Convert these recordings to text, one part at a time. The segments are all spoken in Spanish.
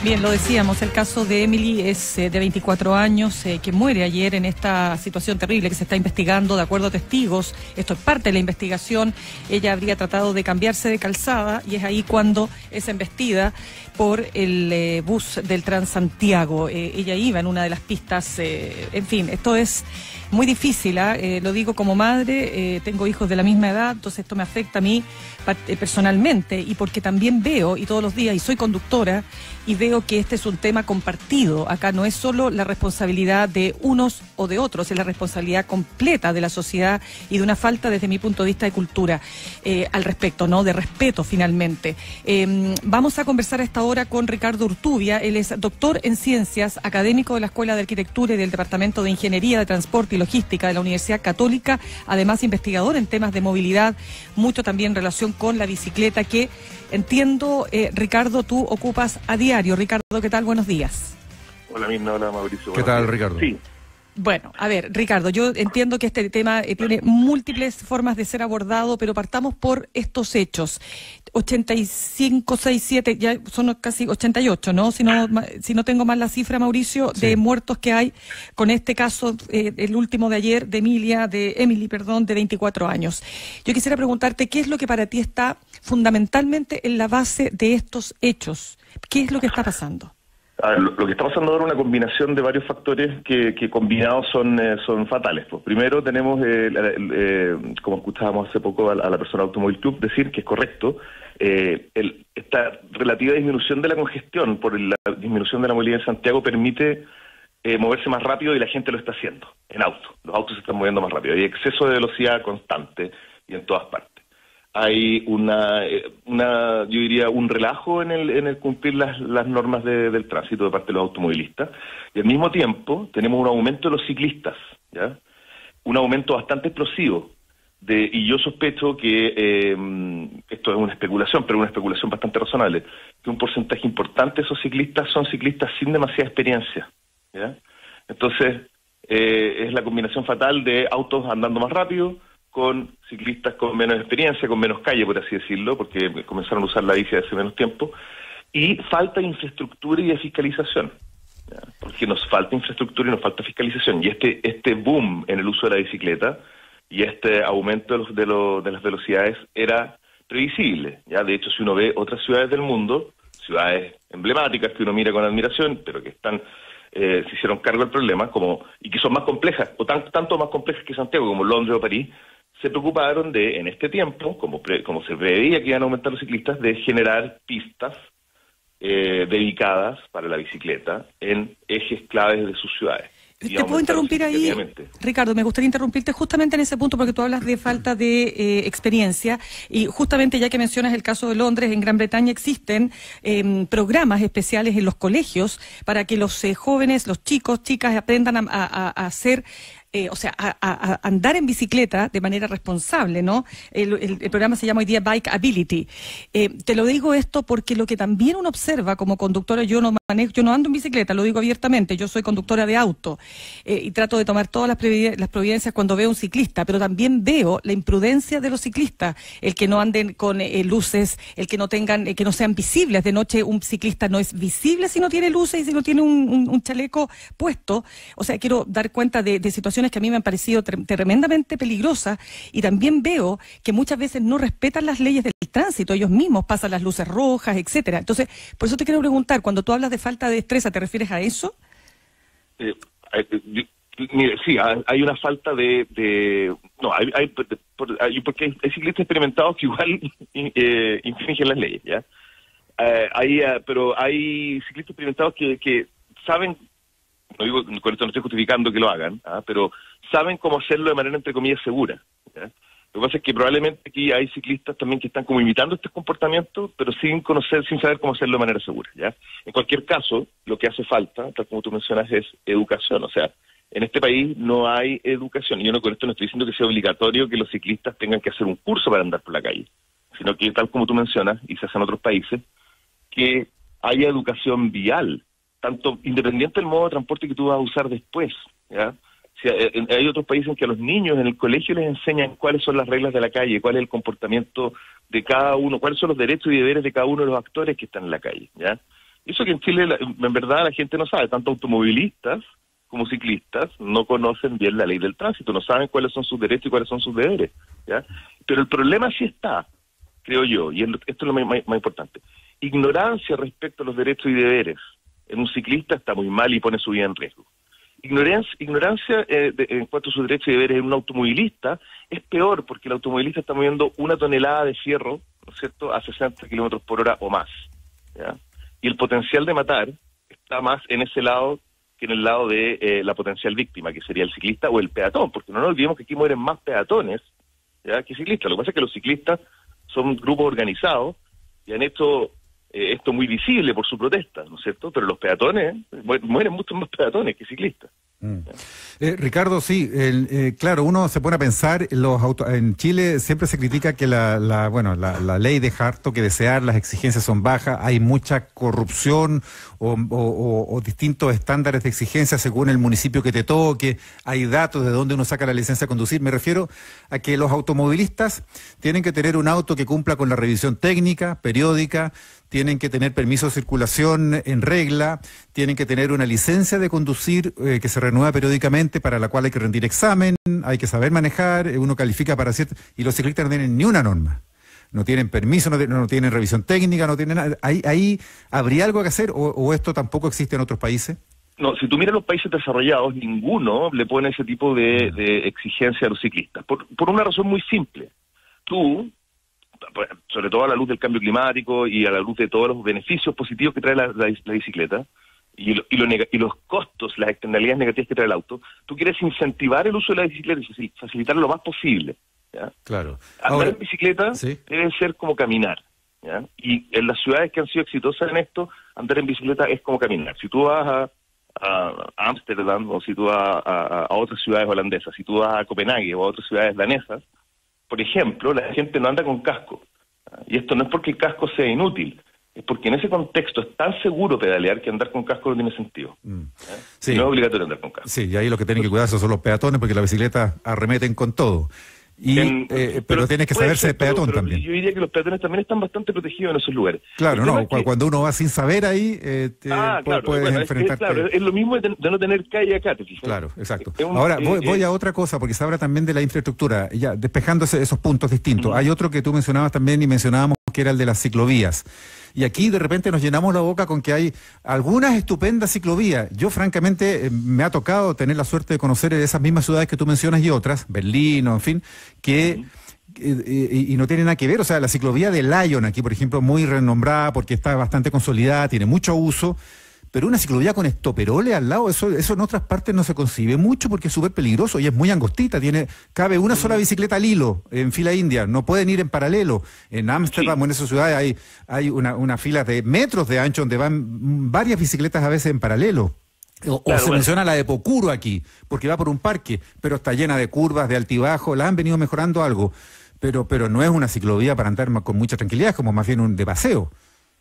Bien, lo decíamos, el caso de Emily es de 24 años, que muere ayer en esta situación terrible que se está investigando de acuerdo a testigos. Esto es parte de la investigación. Ella habría tratado de cambiarse de calzada y es ahí cuando es embestida por el bus del Transantiago. Ella iba en una de las pistas, en fin, esto es muy difícil, lo digo como madre, tengo hijos de la misma edad, entonces esto me afecta a mí personalmente y porque también veo, y todos los días, y soy conductora, y veo que este es un tema compartido. Acá no es solo la responsabilidad de unos o de otros, es la responsabilidad completa de la sociedad y de una falta, desde mi punto de vista, de cultura al respecto, ¿no? De respeto, finalmente. Vamos a conversar a esta hora con Ricardo Urtubia. Él es doctor en ciencias, académico de la Escuela de Arquitectura y del Departamento de Ingeniería de Transporte y Logística de la Universidad Católica, además investigador en temas de movilidad, mucho también en relación con la bicicleta, que entiendo, Ricardo, tú ocupas a diario. Ricardo, ¿qué tal? Buenos días. Hola Mirna, hola Mauricio. ¿Qué tal, Ricardo? Sí. Bueno, a ver, Ricardo, yo entiendo que este tema tiene múltiples formas de ser abordado, pero partamos por estos hechos. 85, 6, 7, ya son casi 88, ¿no? Si no tengo mal la cifra, Mauricio, sí, de muertos que hay con este caso, el último de ayer, de Emily, de 24 años. Yo quisiera preguntarte, ¿qué es lo que para ti está fundamentalmente en la base de estos hechos? ¿Qué es lo que está pasando? Lo que está pasando ahora es una combinación de varios factores que combinados son fatales. Pues primero tenemos, como escuchábamos hace poco a la persona de Automóvil Club decir que es correcto, esta relativa disminución de la congestión por la disminución de la movilidad en Santiago permite moverse más rápido y la gente lo está haciendo en auto. Los autos se están moviendo más rápido. Hay exceso de velocidad constante y en todas partes. Hay yo diría, un relajo en el cumplir las normas del tránsito de parte de los automovilistas, y al mismo tiempo tenemos un aumento de los ciclistas, ¿ya? Un aumento bastante explosivo, y yo sospecho que, esto es una especulación, pero una especulación bastante razonable, que un porcentaje importante de esos ciclistas son ciclistas sin demasiada experiencia, ¿ya? Entonces, es la combinación fatal de autos andando más rápido, con ciclistas con menos experiencia, con menos calle, por así decirlo, porque comenzaron a usar la bici hace menos tiempo, y falta de infraestructura y de fiscalización, ¿ya? Porque nos falta infraestructura y nos falta fiscalización, y este boom en el uso de la bicicleta y este aumento de las velocidades era previsible, ¿ya? De hecho, si uno ve otras ciudades del mundo, ciudades emblemáticas que uno mira con admiración, pero que se hicieron cargo del problema, y que son más complejas, o tanto más complejas que Santiago, como Londres o París, se preocuparon de, en este tiempo, como se preveía que iban a aumentar los ciclistas, de generar pistas dedicadas para la bicicleta en ejes claves de sus ciudades. ¿Te puedo interrumpir ahí, Ricardo? Me gustaría interrumpirte justamente en ese punto porque tú hablas de falta de experiencia y justamente ya que mencionas el caso de Londres, en Gran Bretaña existen programas especiales en los colegios para que los jóvenes, los chicos, chicas aprendan a hacer... a andar en bicicleta de manera responsable, ¿no? El programa se llama hoy día Bike Ability. Te lo digo esto porque lo que también uno observa como conductora, yo no ando en bicicleta, lo digo abiertamente, yo soy conductora de auto y trato de tomar todas las providencias cuando veo un ciclista, pero también veo la imprudencia de los ciclistas, el que no anden con luces, el que no que no sean visibles. De noche un ciclista no es visible si no tiene luces y si no tiene un chaleco puesto. O sea, quiero dar cuenta de situaciones que a mí me han parecido tremendamente peligrosas, y también veo que muchas veces no respetan las leyes del tránsito, ellos mismos pasan las luces rojas, etcétera. Entonces, por eso te quiero preguntar, cuando tú hablas de falta de destreza, ¿te refieres a eso? Mire, sí, hay una falta porque hay ciclistas experimentados que igual infringen las leyes, ¿ya? Pero hay ciclistas experimentados que saben, no digo, con esto no estoy justificando que lo hagan, pero saben cómo hacerlo de manera, entre comillas, segura, ¿ya? Lo que pasa es que probablemente aquí hay ciclistas también que están como imitando estos comportamientos, pero sin saber cómo hacerlo de manera segura, ¿ya? En cualquier caso, lo que hace falta, tal como tú mencionas, es educación. O sea, en este país no hay educación. Y yo con esto no estoy diciendo que sea obligatorio que los ciclistas tengan que hacer un curso para andar por la calle, sino que, tal como tú mencionas, y se hace en otros países, que haya educación vial, tanto independiente del modo de transporte que tú vas a usar después, ¿ya? Si hay otros países en que a los niños en el colegio les enseñan cuáles son las reglas de la calle, cuál es el comportamiento de cada uno, cuáles son los derechos y deberes de cada uno de los actores que están en la calle, ¿ya? Y eso que en Chile, en verdad, la gente no sabe, tanto automovilistas como ciclistas no conocen bien la ley del tránsito, no saben cuáles son sus derechos y cuáles son sus deberes, ¿ya? Pero el problema sí está, creo yo, y esto es lo más importante, ignorancia respecto a los derechos y deberes en un ciclista está muy mal y pone su vida en riesgo. Ignorancia en cuanto a sus derechos y deberes en un automovilista es peor, porque el automovilista está moviendo 1 tonelada de fierro, ¿no es cierto?, a 60 kilómetros por hora o más, ¿ya? Y el potencial de matar está más en ese lado que en el lado de la potencial víctima, que sería el ciclista o el peatón, porque no nos olvidemos que aquí mueren más peatones, ¿ya?, que ciclistas. Lo que pasa es que los ciclistas son grupos organizados y han hecho esto muy visible por su protesta, ¿no es cierto? Pero los peatones, mueren muchos más peatones que ciclistas. Ricardo, sí, claro, uno se pone a pensar, en Chile siempre se critica que la ley deja harto que desear, las exigencias son bajas, hay mucha corrupción o distintos estándares de exigencia según el municipio que te toque, hay datos de dónde uno saca la licencia de conducir. Me refiero a que los automovilistas tienen que tener un auto que cumpla con la revisión técnica, periódica, tienen que tener permiso de circulación en regla, tienen que tener una licencia de conducir que se renueva periódicamente, para la cual hay que rendir examen, hay que saber manejar, uno califica para cierto, y los ciclistas no tienen ni una norma. No tienen permiso, no tienen revisión técnica, no tienen nada. ¿Ahí habría algo que hacer o esto tampoco existe en otros países? No, si tú miras los países desarrollados, ninguno le pone ese tipo de exigencia a los ciclistas. Por una razón muy simple. Tú, sobre todo a la luz del cambio climático y a la luz de todos los beneficios positivos que trae la bicicleta y los costos, las externalidades negativas que trae el auto, tú quieres incentivar el uso de la bicicleta y facilitarlo lo más posible, ¿ya? Claro. Andar en bicicleta ¿sí? debe ser como caminar, ¿ya? Y en las ciudades que han sido exitosas en esto, andar en bicicleta es como caminar. Si tú vas a Ámsterdam o si tú vas a otras ciudades holandesas, si tú vas a Copenhague o a otras ciudades danesas, por ejemplo, la gente no anda con casco. Y esto no es porque el casco sea inútil, es porque en ese contexto es tan seguro pedalear que andar con casco no tiene sentido. Sí. No es obligatorio andar con casco. Sí, y ahí lo que tienen que cuidarse son los peatones, porque las bicicletas arremeten con todo. Pero tienes que saberse de peatón también. Yo diría que los peatones también están bastante protegidos en esos lugares. Claro, no, cuando uno va sin saber ahí, puedes enfrentarte. Claro, es lo mismo de no tener calle acá, ¿te fijas? Claro, exacto. Ahora, voy a otra cosa, porque se habla también de la infraestructura, ya despejando esos puntos distintos. Hay otro que tú mencionabas también y mencionábamos, que era el de las ciclovías. Y aquí de repente nos llenamos la boca con que hay algunas estupendas ciclovías. Yo francamente me ha tocado tener la suerte de conocer esas mismas ciudades que tú mencionas y otras, Berlín, en fin, que y no tiene nada que ver. O sea, la ciclovía de Lyon aquí, por ejemplo, muy renombrada porque está bastante consolidada, tiene mucho uso. Pero una ciclovía con estoperoles al lado, eso en otras partes no se concibe mucho porque es súper peligroso y es muy angostita. Cabe una sola bicicleta al hilo en fila india, no pueden ir en paralelo. En Ámsterdam o en esas ciudades hay una fila de metros de ancho donde van varias bicicletas a veces en paralelo. Menciona la de Pocuro aquí, porque va por un parque, pero está llena de curvas, de altibajo, la han venido mejorando algo. Pero no es una ciclovía para andar con mucha tranquilidad, es como más bien un de paseo.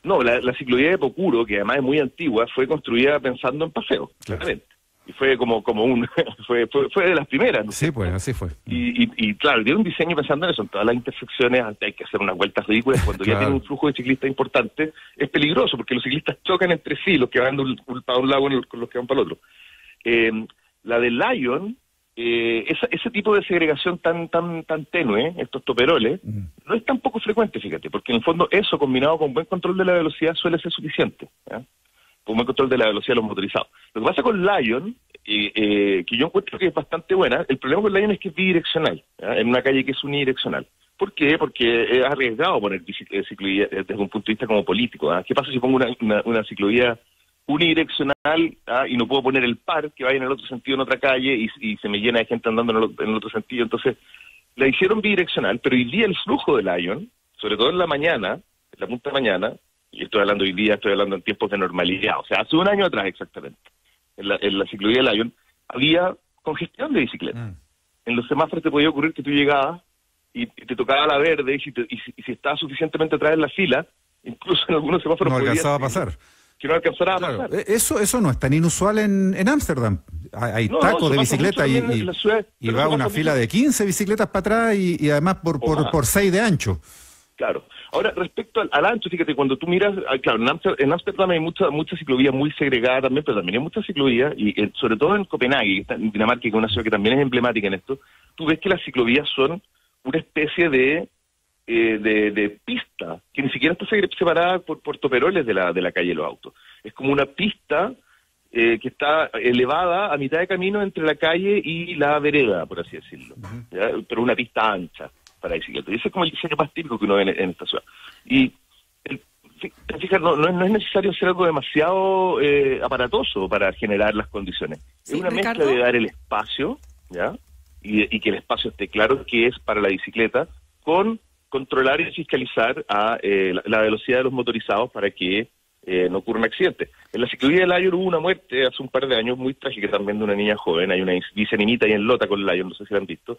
No, la ciclovía de Pocuro, que además es muy antigua, fue construida pensando en paseo, claramente. Y fue fue de las primeras, ¿no? Sí, pues, así fue. Y claro, dio un diseño pensando en eso, en todas las intersecciones hay que hacer unas vueltas ridículas, cuando ya tiene un flujo de ciclistas importante, es peligroso, porque los ciclistas chocan entre sí, los que van para un lado con los que van para el otro. La de Lyon, ese tipo de segregación tan tenue, estos toperoles, no es tan poco frecuente, fíjate, porque en el fondo eso combinado con buen control de la velocidad suele ser suficiente, ¿ya? Con buen control de la velocidad de los motorizados. Lo que pasa con Lyon, que yo encuentro que es bastante buena, el problema con Lyon es que es bidireccional, ¿ya? En una calle que es unidireccional. ¿Por qué? Porque es arriesgado poner ciclovía desde un punto de vista como político, ¿ya? ¿Qué pasa si pongo una ciclovía unidireccional y no puedo poner el par que vaya en el otro sentido en otra calle y se me llena de gente andando en el otro sentido? Entonces la hicieron bidireccional, pero hoy día el flujo de Lyon, sobre todo en la mañana, en la punta de mañana, y estoy hablando hoy día, estoy hablando en tiempos de normalidad, o sea, hace un año atrás exactamente, en la ciclovía de Lyon había congestión de bicicletas. En los semáforos te podía ocurrir que tú llegabas y te tocaba la verde y si estabas suficientemente atrás en la fila, incluso en algunos semáforos no alcanzaba a pasar. Que no alcanzará a pasar. Eso no es tan inusual en Ámsterdam. Hay tacos de bicicleta y va una fila de 15 bicicletas para atrás y además por 6 de ancho. Claro. Ahora, respecto al ancho, fíjate, cuando tú miras, claro, en Ámsterdam hay mucha ciclovía muy segregada también, pero también hay mucha ciclovía, y sobre todo en Copenhague, en Dinamarca, que es una ciudad que también es emblemática en esto, tú ves que las ciclovías son una especie de pista, que ni siquiera está separada por toperoles de la calle de los autos. Es como una pista que está elevada a mitad de camino entre la calle y la vereda, por así decirlo, ¿ya? Pero una pista ancha para bicicletas. Y ese es como el diseño más típico que uno ve en esta ciudad. Y fíjate, no es necesario hacer algo demasiado aparatoso para generar las condiciones. Sí, es una Ricardo, mezcla de dar el espacio, ¿ya? Y que el espacio esté claro que es para la bicicleta, con controlar y fiscalizar la velocidad de los motorizados para que no ocurra un accidente. En la ciclovía de Lyon hubo una muerte hace un par de años muy trágica también de una niña joven. Hay una viceninita ahí en Lota con Lyon, no sé si la han visto,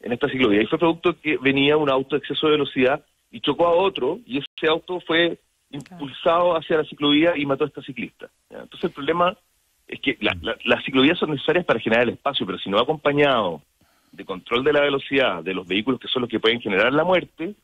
en esta ciclovía. Y fue producto que venía un auto de exceso de velocidad y chocó a otro, y ese auto fue impulsado hacia la ciclovía y mató a esta ciclista, ¿ya? Entonces el problema es que las ciclovías son necesarias para generar el espacio, pero si no va acompañado de control de la velocidad de los vehículos que son los que pueden generar la muerte,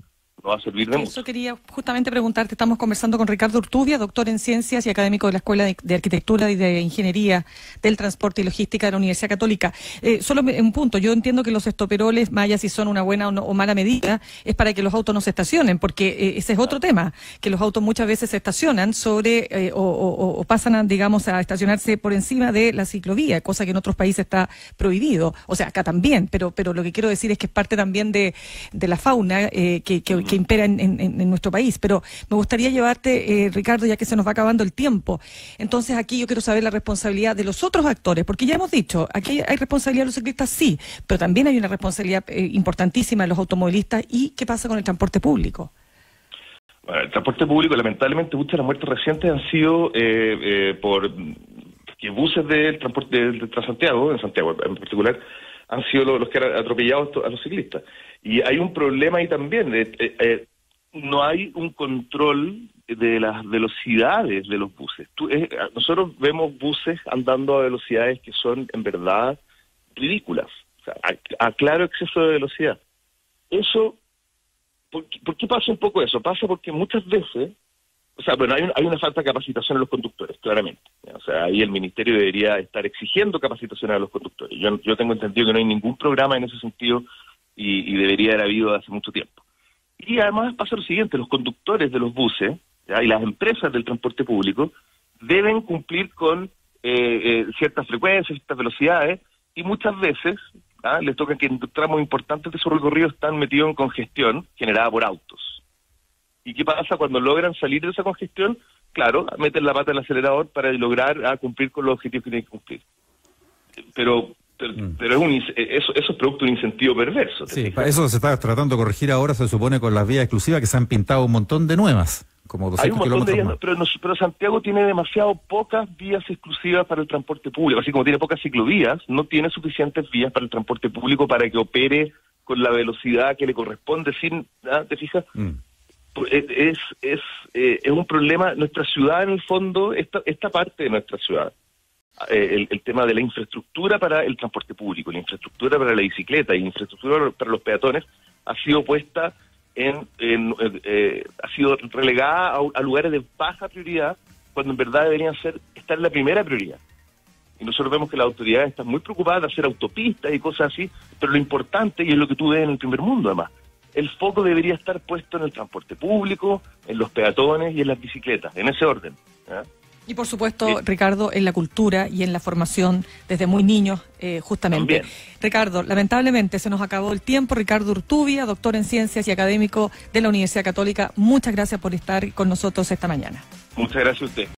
no va a servir de mucho. Eso quería justamente preguntarte. Estamos conversando con Ricardo Urtubia, doctor en Ciencias y académico de la Escuela de Arquitectura y de Ingeniería del Transporte y Logística de la Universidad Católica. Solo un punto, yo entiendo que los estoperoles, más allá si son una buena o mala medida, es para que los autos no se estacionen, porque ese es otro tema, que los autos muchas veces se estacionan sobre o pasan, digamos, a estacionarse por encima de la ciclovía, cosa que en otros países está prohibido. O sea, acá también, pero lo que quiero decir es que es parte también de la fauna que impera en nuestro país. Pero me gustaría llevarte, Ricardo, ya que se nos va acabando el tiempo. Entonces aquí yo quiero saber la responsabilidad de los otros actores, porque ya hemos dicho, aquí hay responsabilidad de los ciclistas, sí, pero también hay una responsabilidad importantísima de los automovilistas. ¿Y qué pasa con el transporte público? Bueno, el transporte público, lamentablemente, muchas de las muertes recientes han sido por que buses del transporte del Transantiago, en Santiago en particular, han sido los que han atropellado a los ciclistas. Y hay un problema ahí también. No hay un control de las velocidades de los buses. Nosotros vemos buses andando a velocidades que son, en verdad, ridículas. O sea, a claro exceso de velocidad. Eso, ¿por qué pasa un poco eso? Pasa porque muchas veces, o sea, bueno, hay una falta de capacitación a los conductores, claramente. O sea, ahí el ministerio debería estar exigiendo capacitación a los conductores. Yo tengo entendido que no hay ningún programa en ese sentido y debería haber habido hace mucho tiempo. Y además pasa lo siguiente, los conductores de los buses, ¿ya? Y las empresas del transporte público deben cumplir con ciertas frecuencias, ciertas velocidades, y muchas veces les toca que en tramos importantes de su recorrido están metidos en congestión generada por autos. ¿Y qué pasa cuando logran salir de esa congestión? Claro, meten la pata en el acelerador para lograr cumplir con los objetivos que tienen que cumplir. Pero eso es producto de un incentivo perverso. Sí, para eso se está tratando de corregir ahora, se supone, con las vías exclusivas, que se han pintado un montón de nuevas, como 200 Hay un montón de kilómetros vías, más. pero Santiago tiene demasiado pocas vías exclusivas para el transporte público. Así como tiene pocas ciclovías, no tiene suficientes vías para el transporte público para que opere con la velocidad que le corresponde. ¿Te fijas? Es un problema. Nuestra ciudad, en el fondo, esta parte de nuestra ciudad, el tema de la infraestructura para el transporte público, la infraestructura para la bicicleta y la infraestructura para los peatones ha sido puesta ha sido relegada a lugares de baja prioridad, cuando en verdad deberían estar en la primera prioridad. Y nosotros vemos que las autoridades están muy preocupadas de hacer autopistas y cosas así, pero lo importante, y es lo que tú ves en el primer mundo además, el foco debería estar puesto en el transporte público, en los peatones y en las bicicletas, en ese orden, ¿ya? Y por supuesto, Ricardo, en la cultura y en la formación desde muy niños, justamente. También. Ricardo, lamentablemente se nos acabó el tiempo. Ricardo Urtubia, doctor en Ciencias y académico de la Universidad Católica, muchas gracias por estar con nosotros esta mañana. Muchas gracias a usted.